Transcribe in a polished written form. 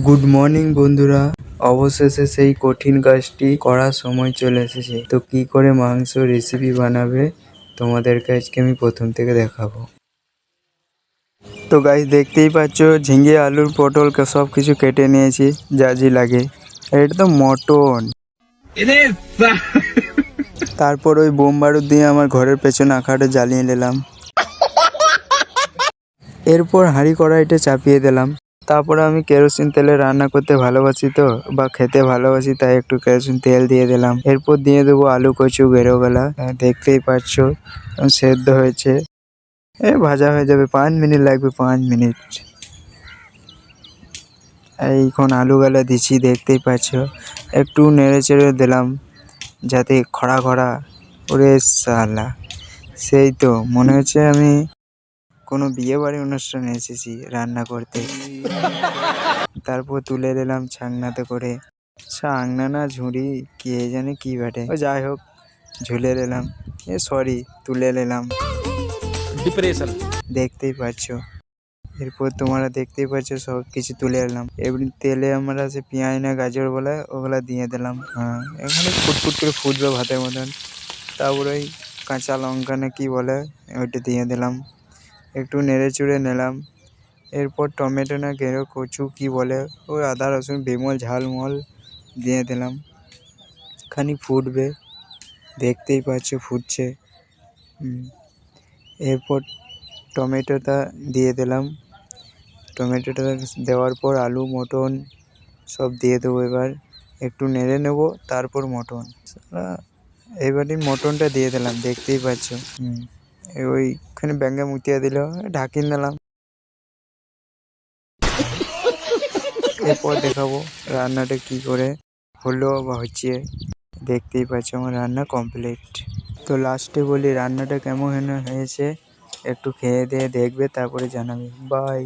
Good morning বন্ধুরা। অবশেষে সেই কঠিন কাজটি করার সময় চলে এসেছে। তো কি করে মাংস রেসিপি বানাবে তোমাদেরকে আজকে আমি প্রথম থেকে দেখাবো। তো গাইস দেখতেই পাচ্ছ, ঝিঙে আলুর পটল সব কিছু কেটে নিয়েছি যা যা লাগে। আর এটা তো মটন। তারপর ওই বোম বারুদ দিয়ে আমার ঘরের পেছনে আঁকাটা জ্বালিয়ে নিলাম। এরপর হাঁড়ি কড়াইটা চাপিয়ে দিলাম। তারপরে আমি কেরোসিন তেলে রান্না করতে ভালোবাসি তো বা খেতে ভালোবাসি, তাই একটু কেরোসিন তেল দিয়ে দিলাম। এরপর দিয়ে দেবো আলু কচু বেরোগলা। দেখতেই পাচ্ছ সেদ্ধ হয়েছে, ভাজা হয়ে যাবে। 5 মিনিট লাগবে, 5 মিনিট। এইখন আলুগুলা দিচ্ছি, দেখতেই পাচ্ছ। একটু নেড়ে চেড়ে দিলাম যাতে খড়া খড়া। ওরে সালা, সেই তো মনে হচ্ছে আমি কোনো বিয়ে বাড়ি অনুষ্ঠানে এসেছি রান্না করতে। তারপর তুলে দিলাম ছাংনাতে করে। ছাংনা না ঝুড়ি কে জানে কি বাটে, ও যাই হোক ঝুলে দিলাম। সরি, তুলে নিলাম। ডিপ্রেশন দেখতেই পাচ্ছ। এরপর তোমরা দেখতেই পাচ্ছ সব কিছু তুলে এলাম। এমনি তেলে আমরা সে পেঁয়াজ না গাজর বলে ওগুলা দিয়ে দিলাম। হ্যাঁ, এখানে ফুটফুট করে ফুটবে ভাতের মতন। তারপরে ওই কাঁচা লঙ্কা না কি বলে ওইটা দিয়ে দিলাম। একটু নেড়ে চুড়ে নিলাম। এরপর টমেটো না গেরো কচু কি বলে, ওই আদা রসুন বিমল ঝালমল দিয়ে দিলাম। খানি ফুটবে, দেখতেই পাচ্ছ ফুটছে। এরপর টমেটোটা দিয়ে দিলাম। টমেটোটা দেওয়ার পর আলু মটন সব দিয়ে দেবো। এবার একটু নেড়ে নেব, তারপর মটন। এবারে মটনটা দিয়ে দিলাম, দেখতেই পাচ্ছ। ওইখানে ব্যাঙ্গে মুতিয়া দিল, ঢাকিয়ে দিলাম। এরপর দেখাবো রান্নাটা কি করে হলো বা হচ্ছে। দেখতেই পাচ্ছ আমার রান্না কমপ্লিট। তো লাস্টে বলি রান্নাটা কেমন হয়েছে একটু খেয়ে দিয়ে দেখবে, তারপরে জানাবে। বাই।